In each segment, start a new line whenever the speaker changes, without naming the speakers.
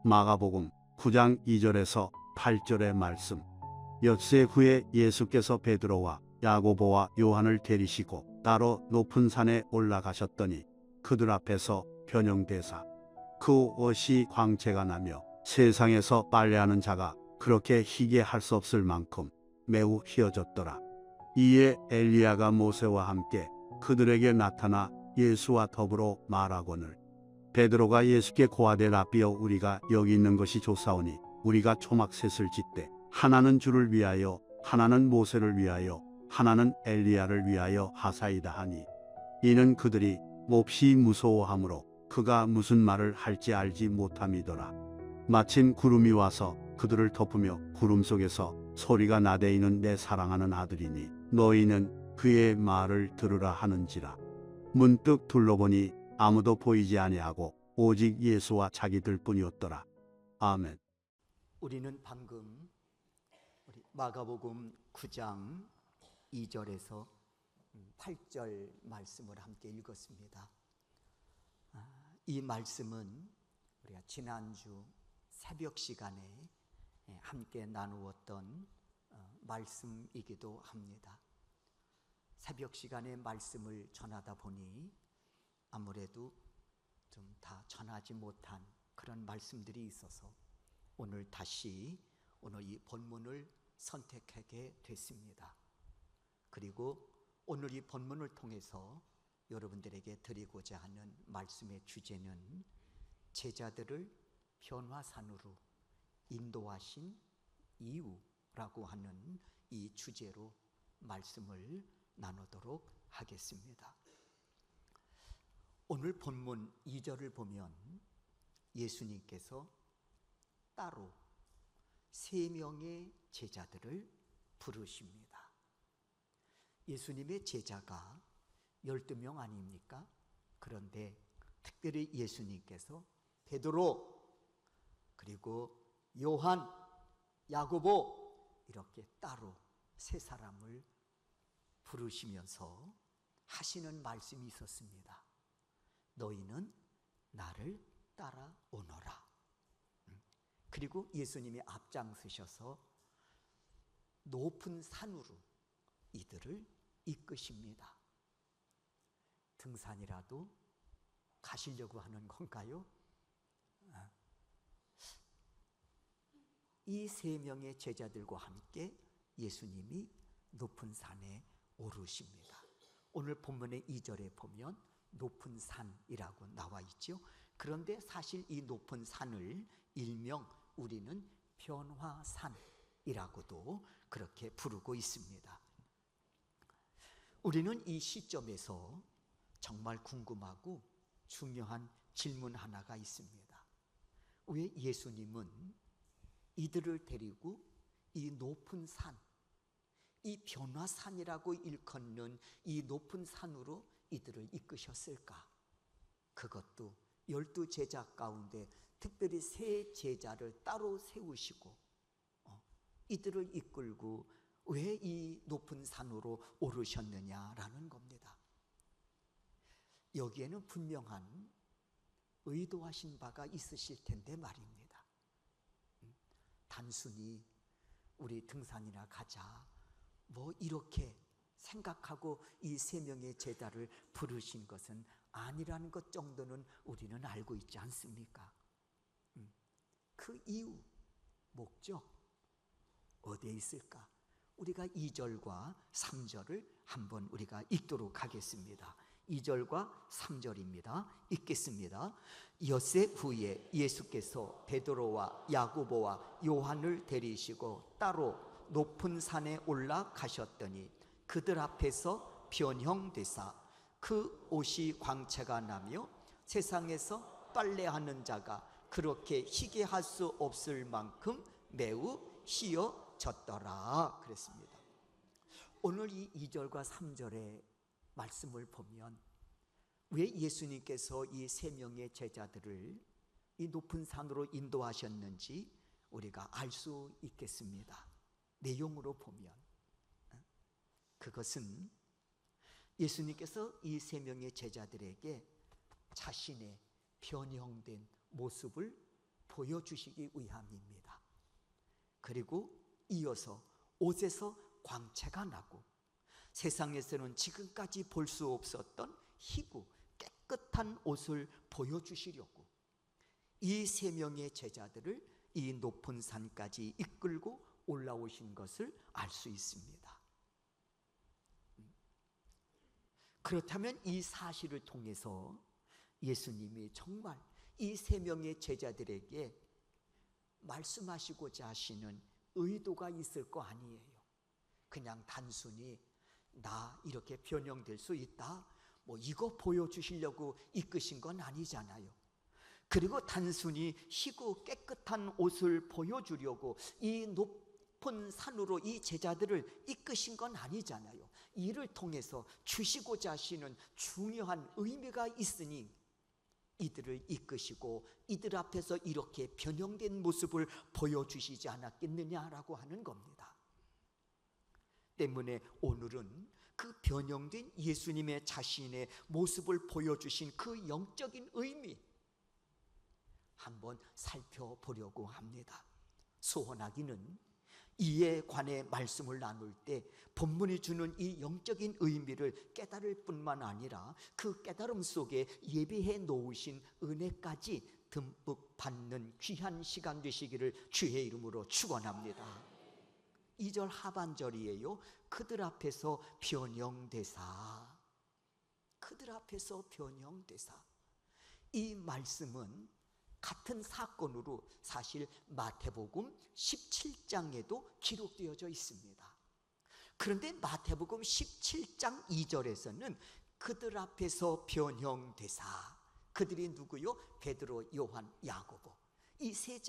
마가복음 9장 2절에서 8절의 말씀. 엿새 후에 예수께서 베드로와 야고보와 요한을 데리시고 따로 높은 산에 올라가셨더니 그들 앞에서 변형되사 그 옷이 광채가 나며 세상에서 빨래하는 자가 그렇게 희게 할 수 없을 만큼 매우 희어졌더라. 이에 엘리야가 모세와 함께 그들에게 나타나 예수와 더불어 말하거늘 베드로가 예수께 고하되 라삐여 우리가 여기 있는 것이 좋사오니 우리가 초막셋을 짓되 하나는 주를 위하여 하나는 모세를 위하여 하나는 엘리야를 위하여 하사이다 하니 이는 그들이 몹시 무서워하므로 그가 무슨 말을 할지 알지 못함이더라. 마침 구름이 와서 그들을 덮으며 구름 속에서 소리가 나되 이는 내 사랑하는 아들이니 너희는 그의 말을 들으라 하는지라. 문득 둘러보니 아무도 보이지 아니하고 오직 예수와 자기들 뿐이었더라. 아멘.
우리는 방금 우리 마가복음 9장 2절에서 8절 말씀을 함께 읽었습니다. 이 말씀은 우리가 지난주 새벽 시간에 함께 나누었던 말씀이기도 합니다. 새벽 시간에 말씀을 전하다 보니 아무래도 좀 다 전하지 못한 그런 말씀들이 있어서 오늘 다시 오늘 이 본문을 선택하게 됐습니다. 그리고 오늘 이 본문을 통해서 여러분들에게 드리고자 하는 말씀의 주제는 제자들을 변화산으로 인도하신 이유라고 하는 이 주제로 말씀을 나누도록 하겠습니다. 오늘 본문 2절을 보면 예수님께서 따로 3명의 제자들을 부르십니다. 예수님의 제자가 12명 아닙니까? 그런데 특별히 예수님께서 베드로 그리고 요한, 야고보 이렇게 따로 3사람을 부르시면서 하시는 말씀이 있었습니다. 너희는 나를 따라오너라. 그리고 예수님이 앞장서셔서 높은 산으로 이들을 이끄십니다. 등산이라도 가시려고 하는 건가요? 이 3명의 제자들과 함께 예수님이 높은 산에 오르십니다. 오늘 본문의 2절에 보면 높은 산이라고 나와 있죠. 그런데 사실 이 높은 산을 일명 우리는 변화산이라고도 그렇게 부르고 있습니다. 우리는 이 시점에서 정말 궁금하고 중요한 질문 하나가 있습니다. 왜 예수님은 이들을 데리고 이 높은 산, 이 변화산이라고 일컫는 이 높은 산으로 이들을 이끄셨을까? 그것도 12제자 가운데 특별히 3 제자를 따로 세우시고 이들을 이끌고 왜 이 높은 산으로 오르셨느냐라는 겁니다. 여기에는 분명한 의도하신 바가 있으실 텐데 말입니다. 단순히 우리 등산이나 가자 뭐 이렇게 생각하고 이 3명의 제자를 부르신 것은 아니라는 것 정도는 우리는 알고 있지 않습니까? 그 이유, 목적 어디에 있을까? 우리가 2절과 3절을 한번 우리가 읽도록 하겠습니다. 2절과 3절입니다. 읽겠습니다. 엿새 후에 예수께서 베드로와 야고보와 요한을 데리시고 따로 높은 산에 올라가셨더니 그들 앞에서 변형되사 그 옷이 광채가 나며 세상에서 빨래하는 자가 그렇게 희게 할 수 없을 만큼 매우 희어졌더라 그랬습니다. 오늘 이 2절과 3절의 말씀을 보면 왜 예수님께서 이 3명의 제자들을 이 높은 산으로 인도하셨는지 우리가 알 수 있겠습니다. 내용으로 보면 그것은 예수님께서 이 3명의 제자들에게 자신의 변형된 모습을 보여주시기 위함입니다. 그리고 이어서 옷에서 광채가 나고 세상에서는 지금까지 볼 수 없었던 희고 깨끗한 옷을 보여주시려고 이 세 명의 제자들을 이 높은 산까지 이끌고 올라오신 것을 알 수 있습니다. 그렇다면 이 사실을 통해서 예수님이 정말 이 세 명의 제자들에게 말씀하시고자 하시는 의도가 있을 거 아니에요. 그냥 단순히 나 이렇게 변형될 수 있다, 이거 보여주시려고 이끄신 건 아니잖아요. 그리고 단순히 희고 깨끗한 옷을 보여주려고 이 높은 산으로 이 제자들을 이끄신 건 아니잖아요. 이를 통해서 주시고자 하시는 중요한 의미가 있으니 이들을 이끄시고 이들 앞에서 이렇게 변형된 모습을 보여주시지 않았겠느냐라고 하는 겁니다. 때문에 오늘은 그 변형된 예수님의 자신의 모습을 보여주신 그 영적인 의미 한번 살펴보려고 합니다. 소원하기는 이에 관해 말씀을 나눌 때 본문이 주는 이 영적인 의미를 깨달을 뿐만 아니라 그 깨달음 속에 예비해 놓으신 은혜까지 듬뿍 받는 귀한 시간 되시기를 주의 이름으로 축원합니다. 2절 하반절이에요. 그들 앞에서 변형되사. 그들 앞에서 변형되사. 이 말씀은 같은 사건으로 사실 마태복음 17장에도 기록되어져 있습니다. 그런데 마태복음 17장 2절에서는 그들 앞에서 변형되사, 그들이 누구요? 베드로, 요한, 야고보, 이 세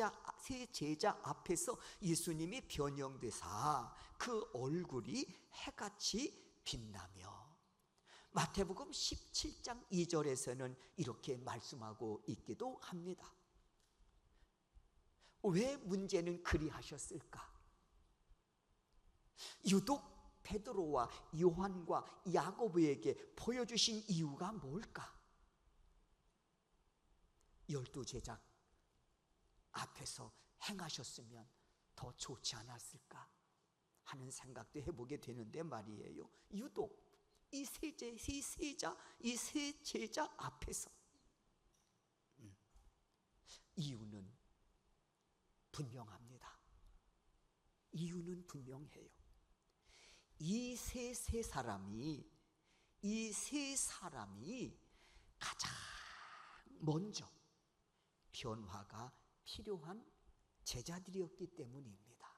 제자 앞에서 예수님이 변형되사 그 얼굴이 해같이 빛나며, 마태복음 17장 2절에서는 이렇게 말씀하고 있기도 합니다. 왜 문제는 그리하셨을까? 유독 베드로와 요한과 야고보에게 보여주신 이유가 뭘까? 12 제자 앞에서 행하셨으면 더 좋지 않았을까 하는 생각도 해보게 되는데 말이에요. 유독 이 세 제자 앞에서 이유는 분명합니다. 이유는 분명해요. 이 세 사람이 가장 먼저 변화가 필요한 제자들이었기 때문입니다.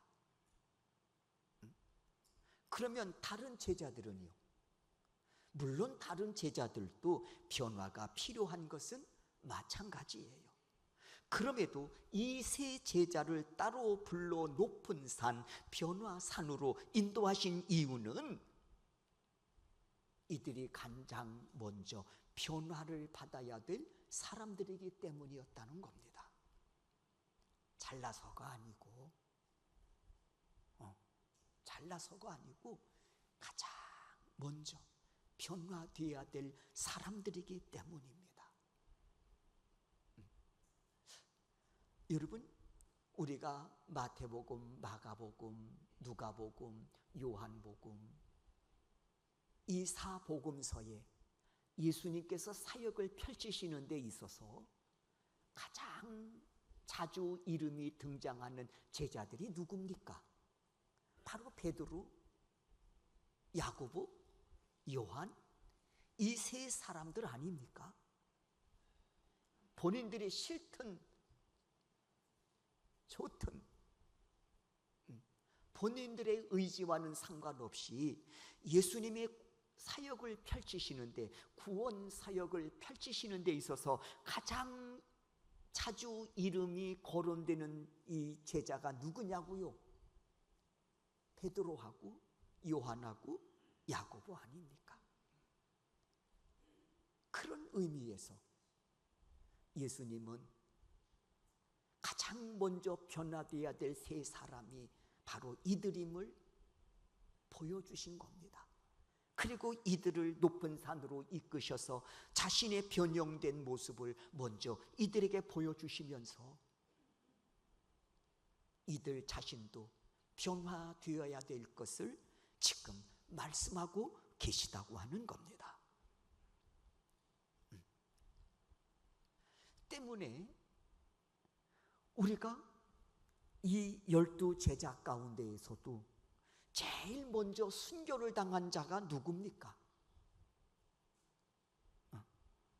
그러면 다른 제자들은요? 물론 다른 제자들도 변화가 필요한 것은 마찬가지예요. 그럼에도 이 세 제자를 따로 불러 높은 산, 변화산으로 인도하신 이유는 이들이 가장 먼저 변화를 받아야 될 사람들이기 때문이었다는 겁니다. 잘나서가 아니고 가장 먼저 변화되어야 될 사람들이기 때문입니다. 여러분, 우리가 마태복음, 마가복음, 누가복음, 요한복음 이 4복음서에 예수님께서 사역을 펼치시는 데 있어서 가장 자주 이름이 등장하는 제자들이 누굽니까? 바로 베드로, 야고보, 요한, 이 세 사람들 아닙니까? 본인들이 싫든 좋든 본인들의 의지와는 상관없이 예수님의 사역을 펼치시는데, 구원 사역을 펼치시는 데 있어서 가장 자주 이름이 거론되는 이 제자가 누구냐고요? 베드로하고 요한하고 야고보 아닙니까? 그런 의미에서 예수님은 가장 먼저 변화되어야 될 세 사람이 바로 이들임을 보여주신 겁니다. 그리고 이들을 높은 산으로 이끄셔서 자신의 변형된 모습을 먼저 이들에게 보여주시면서 이들 자신도 변화되어야 될 것을 지금 말씀하고 계시다고 하는 겁니다. 때문에 우리가 이 12제자 가운데에서도 제일 먼저 순교를 당한 자가 누굽니까?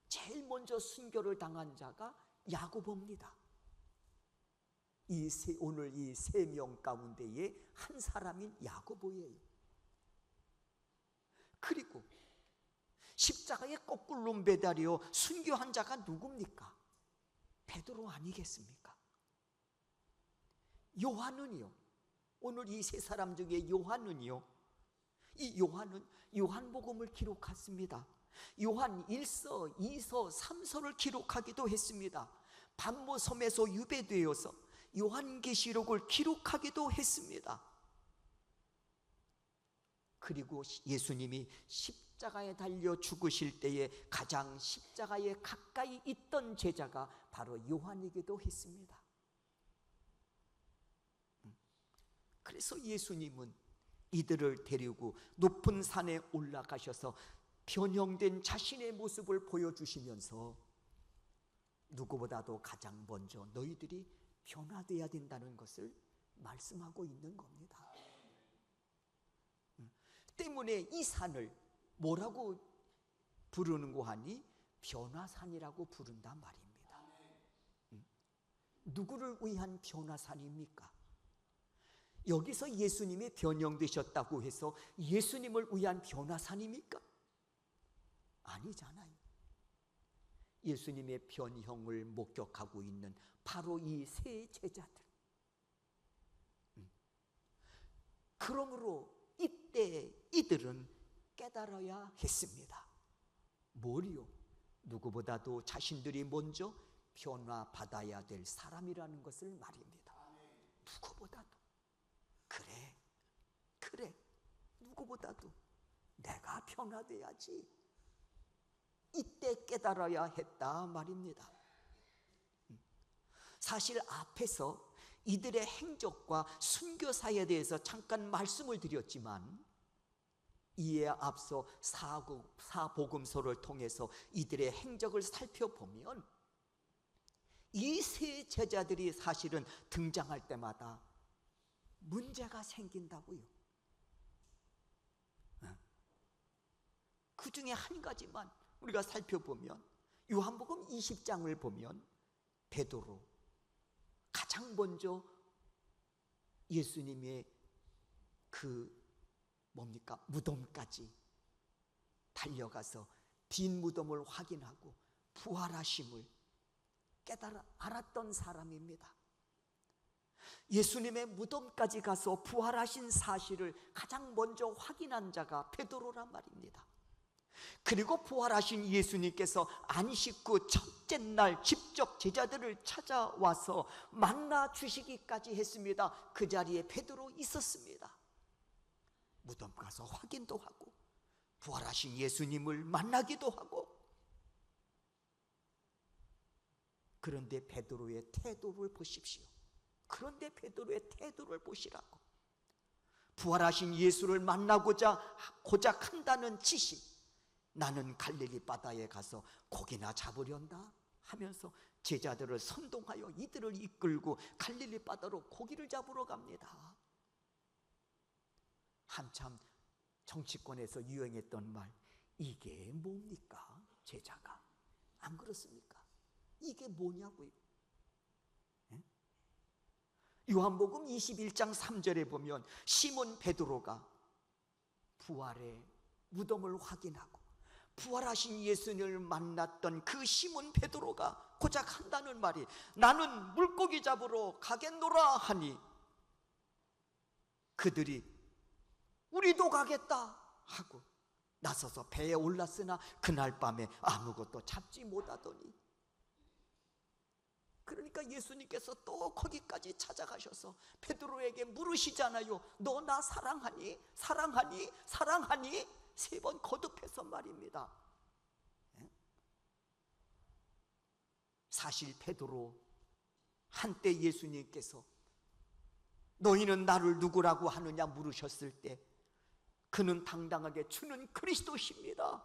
제일 먼저 순교를 당한 자가 야고보입니다. 오늘 이 3명 가운데에 한 사람인 야고보예요. 그리고 십자가에 거꾸로 매달려 순교한 자가 누굽니까? 베드로 아니겠습니까? 요한은요, 오늘 이 3사람 중에 요한은요, 이 요한은 요한복음을 기록했습니다. 요한 1서, 2서, 3서를 기록하기도 했습니다. 반모섬에서 유배되어서 요한계시록을 기록하기도 했습니다. 그리고 예수님이 십자가에 달려 죽으실 때에 가장 십자가에 가까이 있던 제자가 바로 요한이기도 했습니다. 그래서 예수님은 이들을 데리고 높은 산에 올라가셔서 변형된 자신의 모습을 보여주시면서 누구보다도 가장 먼저 너희들이 변화되어야 된다는 것을 말씀하고 있는 겁니다. 때문에 이 산을 뭐라고 부르는고 하니 변화산이라고 부른단 말입니다. 누구를 위한 변화산입니까? 여기서 예수님이 변형되셨다고 해서 예수님을 위한 변화산입니까? 아니잖아요. 예수님의 변형을 목격하고 있는 바로 이 3 제자들. 그러므로 이때 이들은 깨달아야 했습니다. 뭐리요? 누구보다도 자신들이 먼저 변화받아야 될 사람이라는 것을 말입니다. 누구보다도. 그래, 누구보다도 내가 변화돼야지. 이때 깨달아야 했다 말입니다. 사실 앞에서 이들의 행적과 순교사에 대해서 잠깐 말씀을 드렸지만, 이에 앞서 사복음서를 통해서 이들의 행적을 살펴보면 이 3 제자들이 사실은 등장할 때마다 문제가 생긴다고요. 그 중에 한 가지만 우리가 살펴보면 요한복음 20장을 보면 베드로 가장 먼저 예수님의 무덤까지 달려가서 빈 무덤을 확인하고 부활하심을 알았던 사람입니다. 예수님의 무덤까지 가서 부활하신 사실을 가장 먼저 확인한 자가 베드로란 말입니다. 그리고 부활하신 예수님께서 안식 후 첫째 날 직접 제자들을 찾아와서 만나 주시기까지 했습니다. 그 자리에 베드로 있었습니다. 무덤 가서 확인도 하고 부활하신 예수님을 만나기도 하고. 그런데 베드로의 태도를 보십시오. 그런데 베드로의 태도를 보시라고. 부활하신 예수를 만나고자 고작 한다는 지식, 나는 갈릴리 바다에 가서 고기나 잡으련다 하면서 제자들을 선동하여 이들을 이끌고 갈릴리 바다로 고기를 잡으러 갑니다. 한참 정치권에서 유행했던 말, 이게 뭡니까? 제자가. 안 그렇습니까? 이게 뭐냐고요? 요한복음 21장 3절에 보면 시몬 베드로가 부활의 무덤을 확인하고 부활하신 예수님을 만났던 그 시몬 베드로가 고작 한다는 말이, 나는 물고기 잡으러 가겠노라 하니 그들이 우리도 가겠다 하고 나서서 배에 올랐으나 그날 밤에 아무것도 잡지 못하더니, 그러니까 예수님께서 또 거기까지 찾아가셔서 베드로에게 물으시잖아요. 너 나 사랑하니? 사랑하니? 사랑하니? 3번 거듭해서 말입니다. 사실 베드로 한때 예수님께서 너희는 나를 누구라고 하느냐 물으셨을 때 그는 당당하게 주는 그리스도십니다,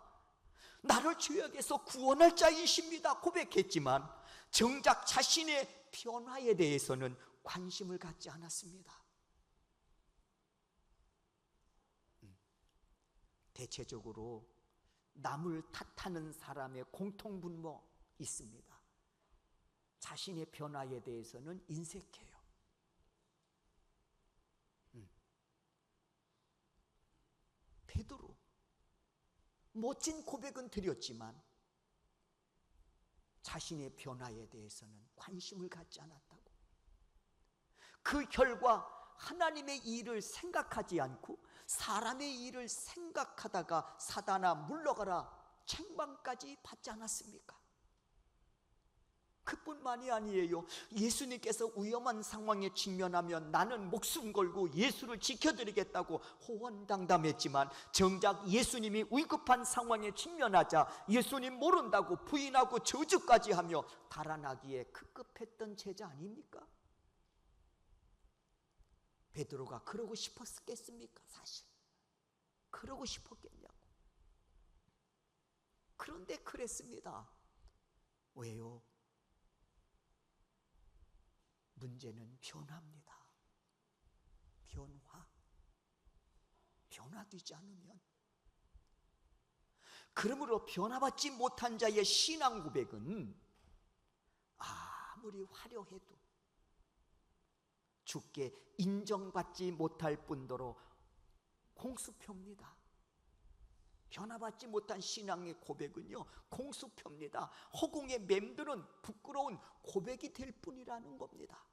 나를 죄악에서 구원할 자이십니다 고백했지만 정작 자신의 변화에 대해서는 관심을 갖지 않았습니다. 대체적으로 남을 탓하는 사람의 공통분모 있습니다. 자신의 변화에 대해서는 인색해요. 베드로 멋진 고백은 드렸지만 자신의 변화에 대해서는 관심을 갖지 않았다고. 그 결과 하나님의 일을 생각하지 않고 사람의 일을 생각하다가 사단아 물러가라 책망까지 받지 않았습니까? 그뿐만이 아니에요. 예수님께서 위험한 상황에 직면하면 나는 목숨 걸고 예수를 지켜드리겠다고 호언장담했지만 정작 예수님이 위급한 상황에 직면하자 예수님 모른다고 부인하고 저주까지 하며 달아나기에 급급했던 제자 아닙니까? 베드로가 그러고 싶었겠습니까? 사실 그러고 싶었겠냐고. 그런데 그랬습니다. 왜요? 문제는 변화입니다. 변화되지 않으면, 그러므로 변화받지 못한 자의 신앙 고백은 아무리 화려해도 주께 인정받지 못할 뿐더러 공수표입니다. 변화받지 못한 신앙의 고백은요 공수표입니다. 허공에 맴드는 부끄러운 고백이 될 뿐이라는 겁니다.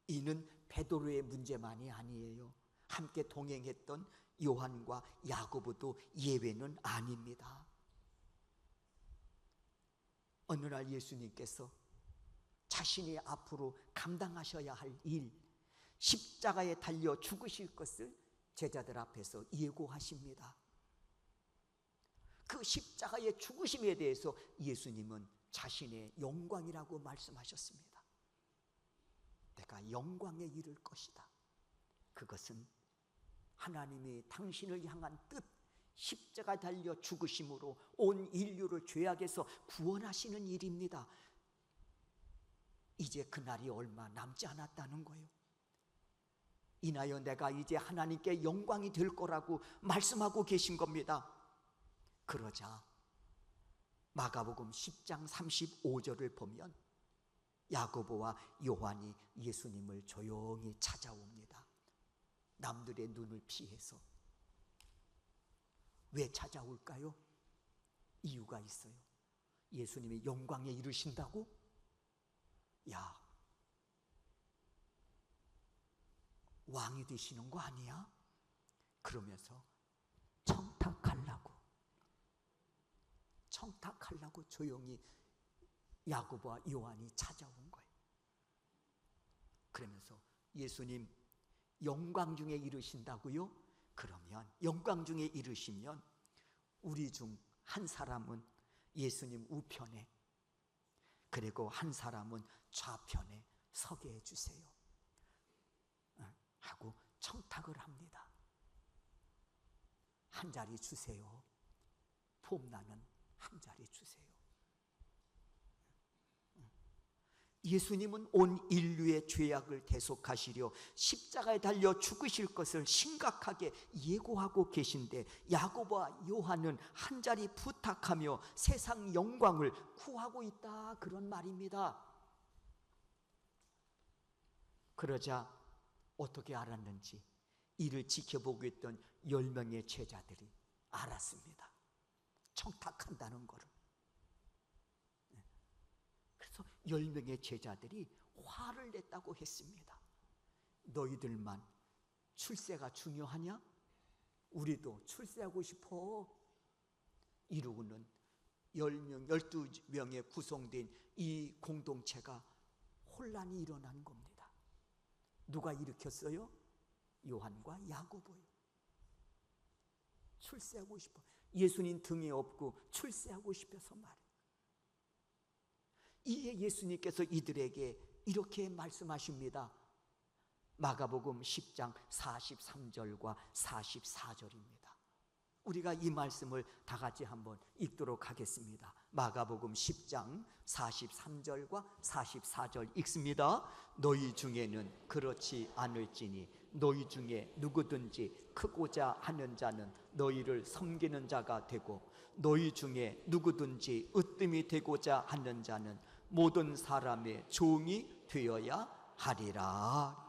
이는 베드로의 문제만이 아니에요. 함께 동행했던 요한과 야고보도 예외는 아닙니다. 어느 날 예수님께서 자신이 앞으로 감당하셔야 할 일, 십자가에 달려 죽으실 것을 제자들 앞에서 예고하십니다. 그 십자가의 죽으심에 대해서 예수님은 자신의 영광이라고 말씀하셨습니다. 내가 영광에 이를 것이다. 그것은 하나님이 당신을 향한 뜻, 십자가에 달려 죽으심으로 온 인류를 죄악에서 구원하시는 일입니다. 이제 그날이 얼마 남지 않았다는 거예요. 인하여 내가 이제 하나님께 영광이 될 거라고 말씀하고 계신 겁니다. 그러자 마가복음 10장 35절을 보면 야고보와 요한이 예수님을 조용히 찾아옵니다. 남들의 눈을 피해서. 왜 찾아올까요? 이유가 있어요. 예수님이 영광에 이르신다고? 야, 왕이 되시는 거 아니야? 그러면서 청탁하려고 조용히 야고보와 요한이 찾아온 거예요. 그러면서 예수님 영광 중에 이르신다고요? 그러면 영광 중에 이르시면 우리 중 한 사람은 예수님 우편에, 그리고 한 사람은 좌편에 서게 해주세요 하고 청탁을 합니다. 한 자리 주세요. 폼나는 한 자리 주세요. 예수님은 온 인류의 죄악을 대속하시려 십자가에 달려 죽으실 것을 심각하게 예고하고 계신데 야고보와 요한은 한 자리 부탁하며 세상 영광을 구하고 있다, 그런 말입니다. 그러자 어떻게 알았는지 이를 지켜보고 있던 10명의 제자들이 알았습니다. 청탁한다는 것을. 그래서 10명의 제자들이 화를 냈다고 했습니다. 너희들만 출세가 중요하냐? 우리도 출세하고 싶어. 이러고는 10명, 12명에 구성된 이 공동체가 혼란이 일어난 겁니다. 누가 일으켰어요? 요한과 야고보요. 출세하고 싶어. 예수님 등에 업고 출세하고 싶어서 말이에요. 이에 예수님께서 이들에게 이렇게 말씀하십니다. 마가복음 10장 43절과 44절입니다. 우리가 이 말씀을 다 같이 한번 읽도록 하겠습니다. 마가복음 10장 43절과 44절 읽습니다. 너희 중에는 그렇지 않을지니 너희 중에 누구든지 크고자 하는 자는 너희를 섬기는 자가 되고 너희 중에 누구든지 으뜸이 되고자 하는 자는 모든 사람의 종이 되어야 하리라.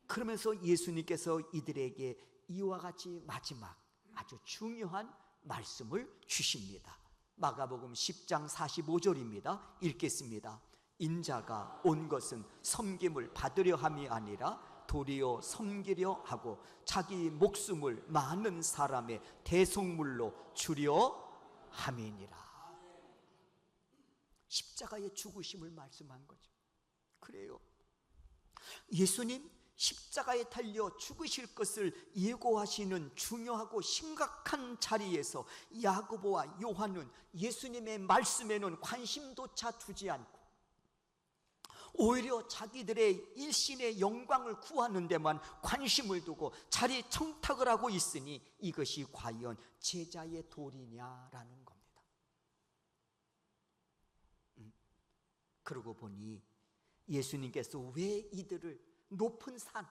그러면서 예수님께서 이들에게 이와 같이 마지막 아주 중요한 말씀을 주십니다. 마가복음 10장 45절입니다. 읽겠습니다. 인자가 온 것은 섬김을 받으려 함이 아니라 도리어 섬기려 하고 자기 목숨을 많은 사람의 대속물로 주려 함이니라. 십자가의 죽으심을 말씀한 거죠. 그래요. 예수님 십자가에 달려 죽으실 것을 예고하시는 중요하고 심각한 자리에서 야고보와 요한은 예수님의 말씀에는 관심조차 두지 않고 오히려 자기들의 일신의 영광을 구하는 데만 관심을 두고 자리 청탁을 하고 있으니 이것이 과연 제자의 도리냐라는 겁니다. 그러고 보니 예수님께서 왜 이들을 높은 산,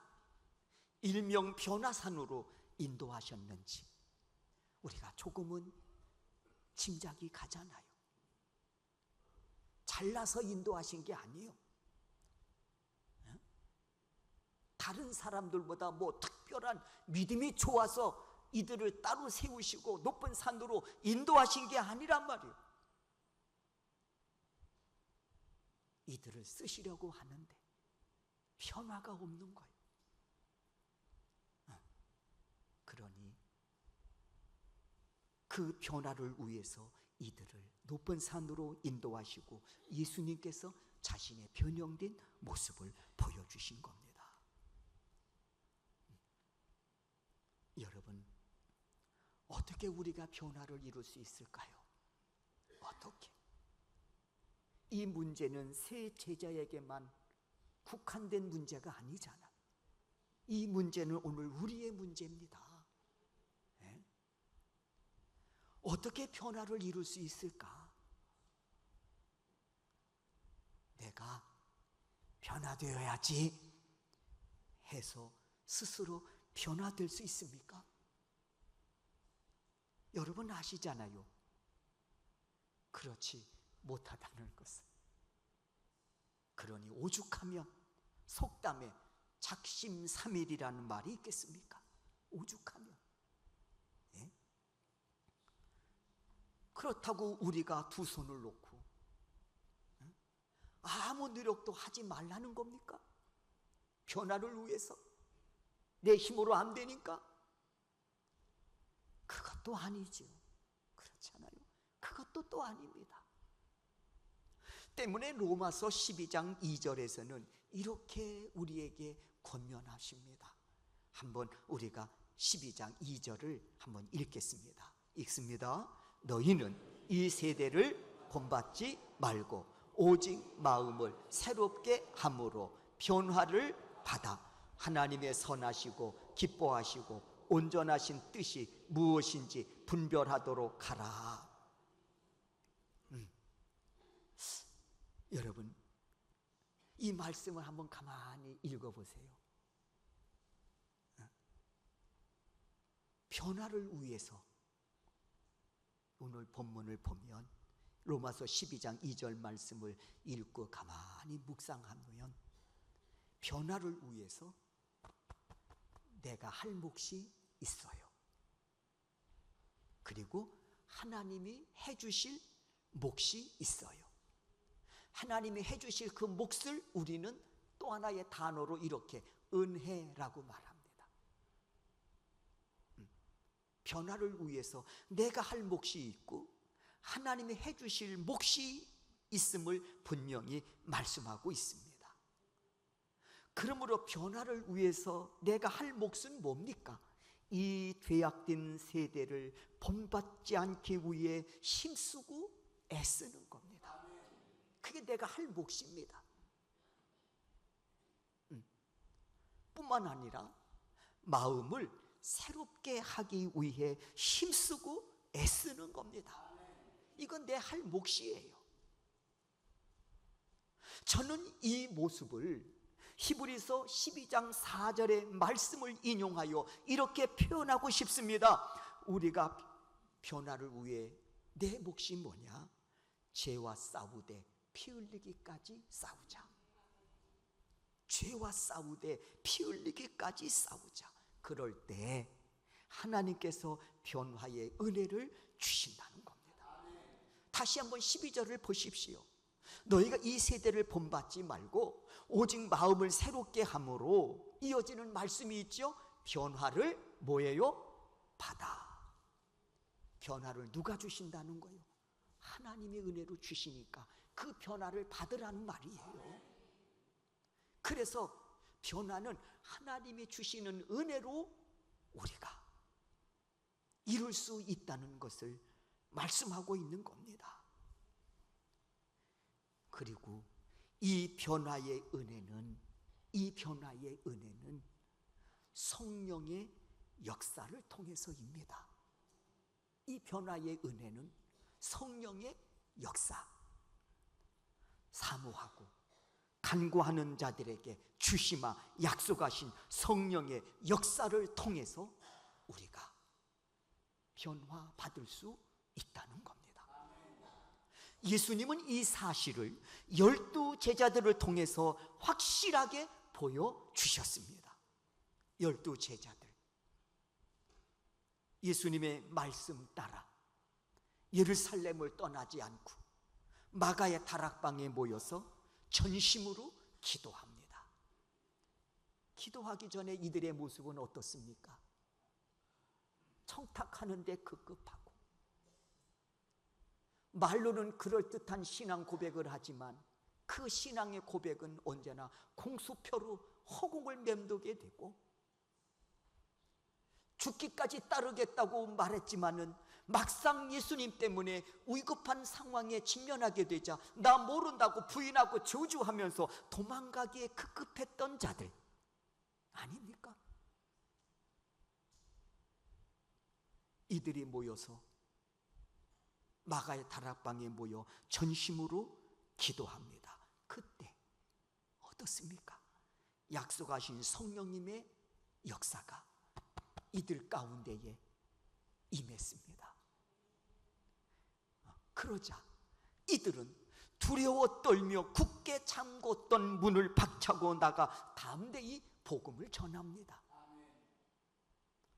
일명 변화산으로 인도하셨는지 우리가 조금은 짐작이 가잖아요. 잘나서 인도하신 게 아니에요. 다른 사람들보다 뭐 특별한 믿음이 좋아서 이들을 따로 세우시고 높은 산으로 인도하신 게 아니란 말이에요. 이들을 쓰시려고 하는데 변화가 없는 거예요. 그러니 그 변화를 위해서 이들을 높은 산으로 인도하시고 예수님께서 자신의 변형된 모습을 보여주신 겁니다. 여러분, 어떻게 우리가 변화를 이룰 수 있을까요? 어떻게? 이 문제는 새 제자에게만 국한된 문제가 아니잖아. 이 문제는 오늘 우리의 문제입니다. 네? 어떻게 변화를 이룰 수 있을까? 내가 변화되어야지 해서 스스로 변화될 수 있습니까? 여러분 아시잖아요. 그렇지 못하다는 것을. 그러니 오죽하면 속담에 작심삼일이라는 말이 있겠습니까? 오죽하면. 예? 그렇다고 우리가 두 손을 놓고 아무 노력도 하지 말라는 겁니까? 변화를 위해서 내 힘으로 안 되니까? 그것도 아니죠. 그렇잖아요. 그것도 또 아닙니다. 때문에 로마서 12장 2절에서는 이렇게 우리에게 권면하십니다. 한번 우리가 12장 2절을 한번 읽겠습니다. 읽습니다. 너희는 이 세대를 본받지 말고 오직 마음을 새롭게 함으로 변화를 받아 하나님의 선하시고 기뻐하시고 온전하신 뜻이 무엇인지 분별하도록 하라. 여러분, 이 말씀을 한번 가만히 읽어보세요. 변화를 위해서 오늘 본문을 보면 로마서 12장 2절 말씀을 읽고 가만히 묵상하면 변화를 위해서 내가 할 몫이 있어요. 그리고 하나님이 해주실 몫이 있어요. 하나님이 해주실 그 몫을 우리는 또 하나의 단어로 이렇게 은혜라고 말합니다. 변화를 위해서 내가 할 몫이 있고 하나님이 해주실 몫이 있음을 분명히 말씀하고 있습니다. 그러므로 변화를 위해서 내가 할 몫은 뭡니까? 이 죄악된 세대를 본받지 않기 위해 힘쓰고 애쓰는 겁니다. 그게 내가 할 몫입니다. 뿐만 아니라 마음을 새롭게 하기 위해 힘쓰고 애쓰는 겁니다. 이건 내 할 몫이에요. 저는 이 모습을 히브리서 12장 4절의 말씀을 인용하여 이렇게 표현하고 싶습니다. 우리가 변화를 위해 내 몫이 뭐냐? 죄와 싸우되 피 흘리기까지 싸우자. 죄와 싸우되 피 흘리기까지 싸우자. 그럴 때 하나님께서 변화의 은혜를 주신다는 겁니다. 다시 한번 12절을 보십시오. 너희가 이 세대를 본받지 말고 오직 마음을 새롭게 함으로 이어지는 말씀이 있죠. 변화를 뭐예요? 받아. 변화를 누가 주신다는 거예요? 하나님의 은혜로 주시니까 그 변화를 받으라는 말이에요. 그래서 변화는 하나님이 주시는 은혜로 우리가 이룰 수 있다는 것을 말씀하고 있는 겁니다. 그리고 이 변화의 은혜는 성령의 역사를 통해서입니다. 이 변화의 은혜는 성령의 역사. 사모하고 간구하는 자들에게 주시마 약속하신 성령의 역사를 통해서 우리가 변화받을 수 있다는 겁니다. 예수님은 이 사실을 12 제자들을 통해서 확실하게 보여주셨습니다. 12 제자들, 예수님의 말씀 따라 예루살렘을 떠나지 않고 마가의 다락방에 모여서 전심으로 기도합니다. 기도하기 전에 이들의 모습은 어떻습니까? 청탁하는데 급급하고, 말로는 그럴듯한 신앙 고백을 하지만 그 신앙의 고백은 언제나 공수표로 허공을 맴돌게 되고, 죽기까지 따르겠다고 말했지만은 막상 예수님 때문에 위급한 상황에 직면하게 되자 나 모른다고 부인하고 저주하면서 도망가기에 급급했던 자들 아닙니까? 이들이 모여서 마가의 다락방에 모여 전심으로 기도합니다. 그때 어떻습니까? 약속하신 성령님의 역사가 이들 가운데에 임했습니다. 그러자 이들은 두려워 떨며 굳게 잠궜던 문을 박차고 나가 담대히 복음을 전합니다.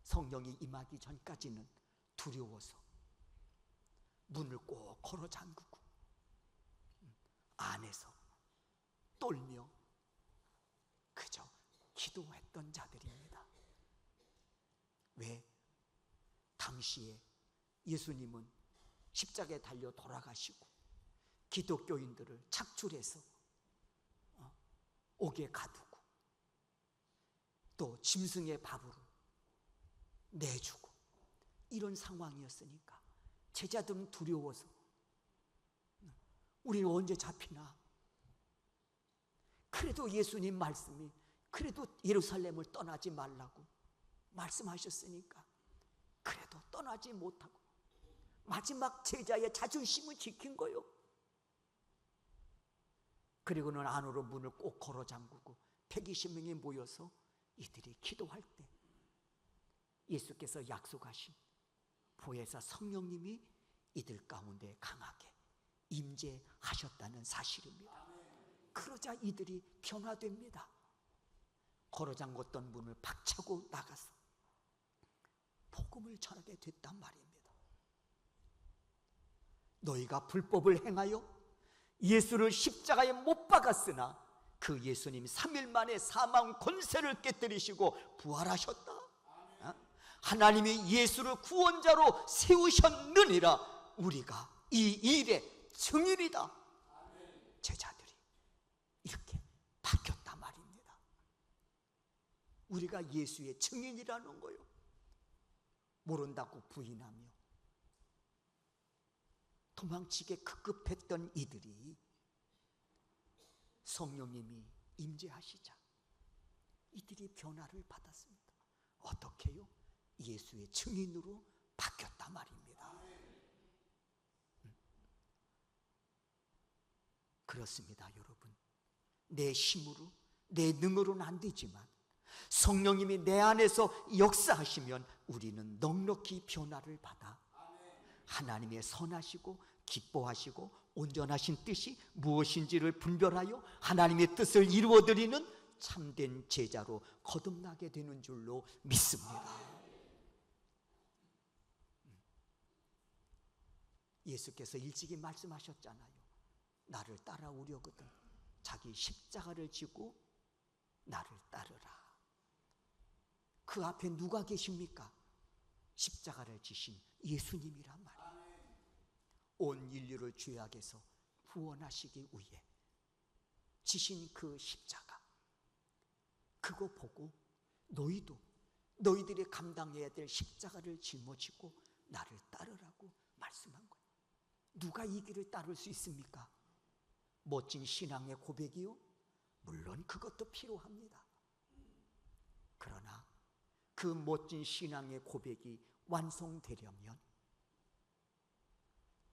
성령이 임하기 전까지는 두려워서 문을 꼭 걸어 잠그고 안에서 떨며 그저 기도했던 자들입니다. 왜? 당시에 예수님은 십자가에 달려 돌아가시고 기독교인들을 착출해서 옥에 가두고 또 짐승의 밥으로 내주고 이런 상황이었으니까 제자들은 두려워서 우리는 언제 잡히나? 그래도 예수님 말씀이 그래도 예루살렘을 떠나지 말라고 말씀하셨으니까 그래도 떠나지 못하고 마지막 제자의 자존심을 지킨 거요. 그리고는 안으로 문을 꼭 걸어 잠그고 120명이 모여서 이들이 기도할 때 예수께서 약속하신 보혜사 성령님이 이들 가운데 강하게 임재하셨다는 사실입니다. 그러자 이들이 변화됩니다. 걸어 잠궜던 문을 박차고 나가서 복음을 전하게 됐단 말입니다. 너희가 불법을 행하여 예수를 십자가에 못 박았으나 그 예수님 3일 만에 사망 권세를 깨뜨리시고 부활하셨다. 하나님이 예수를 구원자로 세우셨느니라. 우리가 이 일의 증인이다. 제자들이 이렇게 바뀌었단 말입니다. 우리가 예수의 증인이라는 거요. 모른다고 부인하며 도망치게 급급했던 이들이 성령님이 임재하시자 이들이 변화를 받았습니다. 어떻게요? 예수의 증인으로 바뀌었단 말입니다. 그렇습니다, 여러분. 내 힘으로, 내 능으로는 안 되지만 성령님이 내 안에서 역사하시면 우리는 넉넉히 변화를 받아 하나님의 선하시고 기뻐하시고 온전하신 뜻이 무엇인지를 분별하여 하나님의 뜻을 이루어드리는 참된 제자로 거듭나게 되는 줄로 믿습니다. 예수께서 일찍이 말씀하셨잖아요. 나를 따라오려거든 자기 십자가를 지고 나를 따르라. 그 앞에 누가 계십니까? 십자가를 지신 예수님이란 말이에요. 온 인류를 죄악에서 구원하시기 위해 지신 그 십자가, 그거 보고 너희도 너희들이 감당해야 될 십자가를 짊어지고 나를 따르라고 말씀한 거예요. 누가 이 길을 따를 수 있습니까? 멋진 신앙의 고백이요? 물론 그것도 필요합니다. 그러나 그 멋진 신앙의 고백이 완성되려면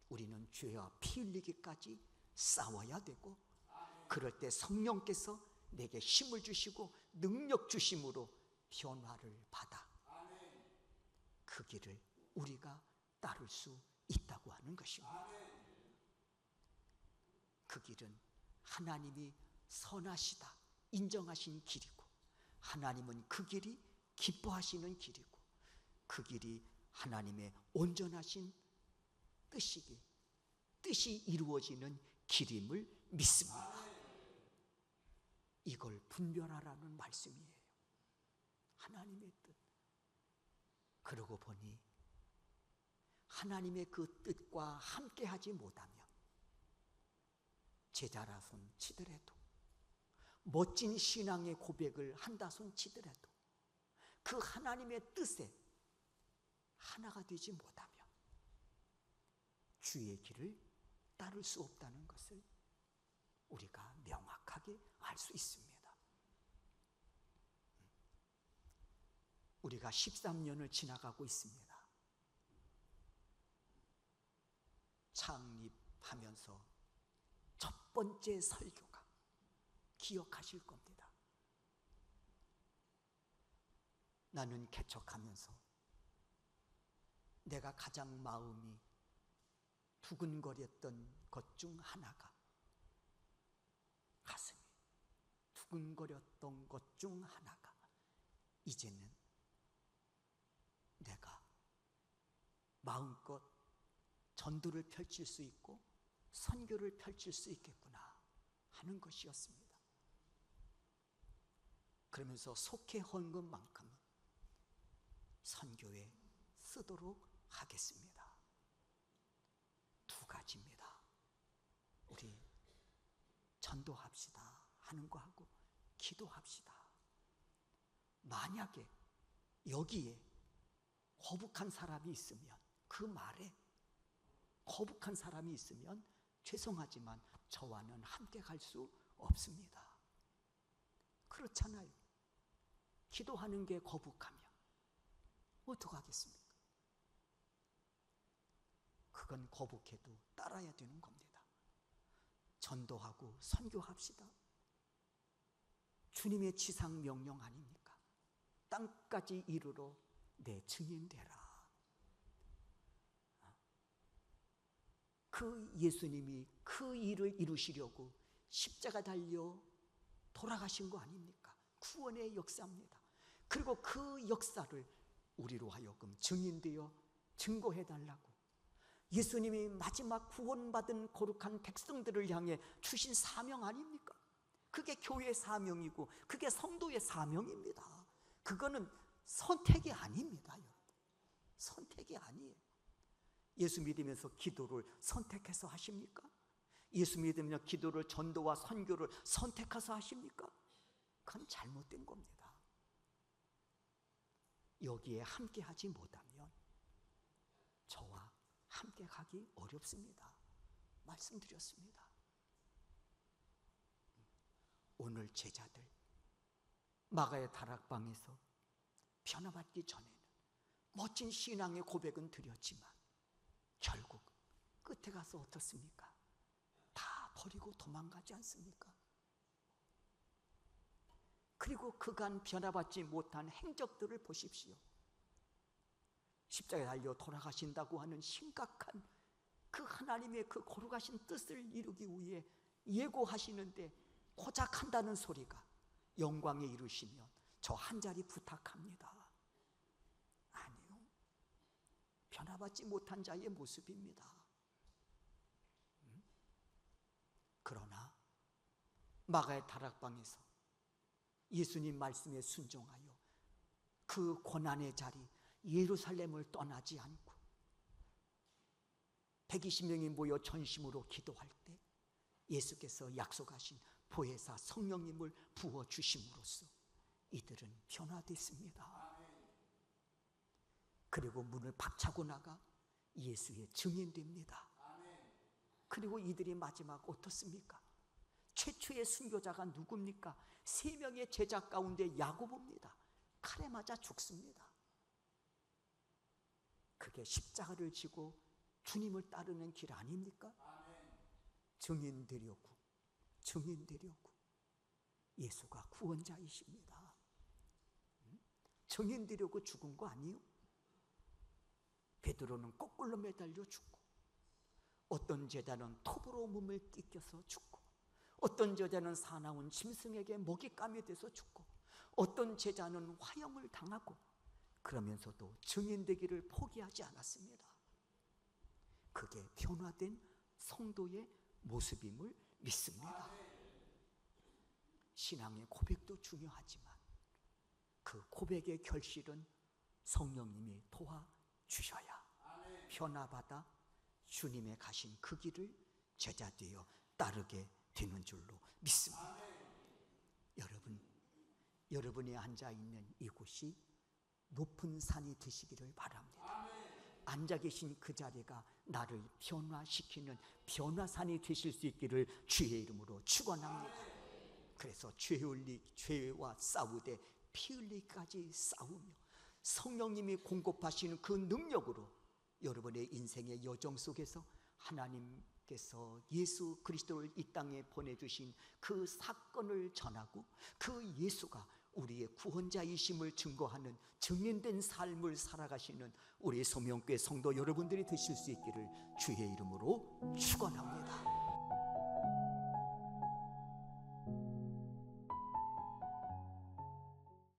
우리는 죄와 피 흘리기까지 싸워야 되고, 그럴 때 성령께서 내게 힘을 주시고 능력 주심으로 변화를 받아 그 길을 우리가 따를 수 있다고 하는 것입니다. 그 길은 하나님이 선하시다 인정하신 길이고, 하나님은 그 길이 기뻐하시는 길이고, 그 길이 하나님의 온전하신 뜻이 이루어지는 길임을 믿습니다. 이걸 분별하라는 말씀이에요. 하나님의 뜻. 그러고 보니 하나님의 그 뜻과 함께하지 못하면 제자라 손 치더라도, 멋진 신앙의 고백을 한다 손 치더라도 그 하나님의 뜻에 하나가 되지 못하면 주의 길을 따를 수 없다는 것을 우리가 명확하게 알 수 있습니다. 우리가 13년을 지나가고 있습니다. 창립하면서 첫 번째 설교가 기억하실 겁니다. 나는 개척하면서 내가 가장 마음이 두근거렸던 것 중 하나가, 가슴이 두근거렸던 것 중 하나가, 이제는 내가 마음껏 전도를 펼칠 수 있고 선교를 펼칠 수 있겠구나 하는 것이었습니다. 그러면서 속해 헌금만큼은 선교에 쓰도록 하겠습니다. 두 가지입니다. 우리 전도합시다 하는 거하고 기도합시다. 만약에 여기에 거북한 사람이 있으면, 그 말에 거북한 사람이 있으면 죄송하지만 저와는 함께 갈 수 없습니다. 그렇잖아요. 기도하는 게 거북하면 어떡하겠습니까? 그건 거북해도 따라야 되는 겁니다. 전도하고 선교합시다. 주님의 지상 명령 아닙니까? 땅까지 이르러 내 증인 되라. 그 예수님이 그 일을 이루시려고 십자가 달려 돌아가신 거 아닙니까? 구원의 역사입니다. 그리고 그 역사를 우리로 하여금 증인되어 증거해달라고 예수님이 마지막 구원받은 거룩한 백성들을 향해 주신 사명 아닙니까? 그게 교회의 사명이고 그게 성도의 사명입니다. 그거는 선택이 아닙니다, 여러분. 선택이 아니에요. 예수 믿으면서 기도를 선택해서 하십니까? 예수 믿으면서 기도를, 전도와 선교를 선택해서 하십니까? 그건 잘못된 겁니다. 여기에 함께 하지 못하면 저와 함께 가기 어렵습니다. 말씀드렸습니다. 오늘 제자들 마가의 다락방에서 변화받기 전에는 멋진 신앙의 고백은 드렸지만 결국 끝에 가서 어떻습니까? 다 버리고 도망가지 않습니까? 그리고 그간 변화받지 못한 행적들을 보십시오. 십자가에 달려 돌아가신다고 하는 심각한 그 하나님의 그 거룩하신 뜻을 이루기 위해 예고하시는데 고작 한다는 소리가 영광에 이르시면 저 한 자리 부탁합니다. 아니요. 변화받지 못한 자의 모습입니다. 그러나 마가의 다락방에서 예수님 말씀에 순종하여 그 고난의 자리 예루살렘을 떠나지 않고 120명이 모여 전심으로 기도할 때 예수께서 약속하신 보혜사 성령님을 부어주심으로써 이들은 변화됐습니다. 그리고 문을 박차고 나가 예수의 증인됩니다. 그리고 이들이 마지막 어떻습니까? 최초의 순교자가 누굽니까? 3명의 제자 가운데 야고보입니다. 칼에 맞아 죽습니다. 그게 십자가를 지고 주님을 따르는 길 아닙니까? 증인되려고 예수가 구원자이십니다. 증인되려고 죽은 거 아니에요? 베드로는 거꾸로 매달려 죽고, 어떤 제자는 톱으로 몸을 찢겨서 죽고, 어떤 제자는 사나운 짐승에게 먹잇감이 돼서 죽고, 어떤 제자는 화형을 당하고, 그러면서도 증인되기를 포기하지 않았습니다. 그게 변화된 성도의 모습임을 믿습니다. 신앙의 고백도 중요하지만 그 고백의 결실은 성령님이 도와주셔야 변화받아 주님의 가신 그 길을 제자되어 따르게 되는 줄로 믿습니다. 여러분이 앉아있는 이곳이 높은 산이 되시기를 바랍니다. 앉아 계신 그 자리가 나를 변화시키는 변화산이 되실 수 있기를 주의 이름으로 축원합니다. 그래서 죄와 싸우되 피 흘리기까지 싸우며 성령님이 공급하시는 그 능력으로 여러분의 인생의 여정 속에서 하나님께서 예수 그리스도를 이 땅에 보내주신 그 사건을 전하고 그 예수가 우리의 구원자이심을 증거하는 증인된 삶을 살아가시는 우리 소명교회 성도 여러분들이 되실 수 있기를 주의 이름으로 축원합니다.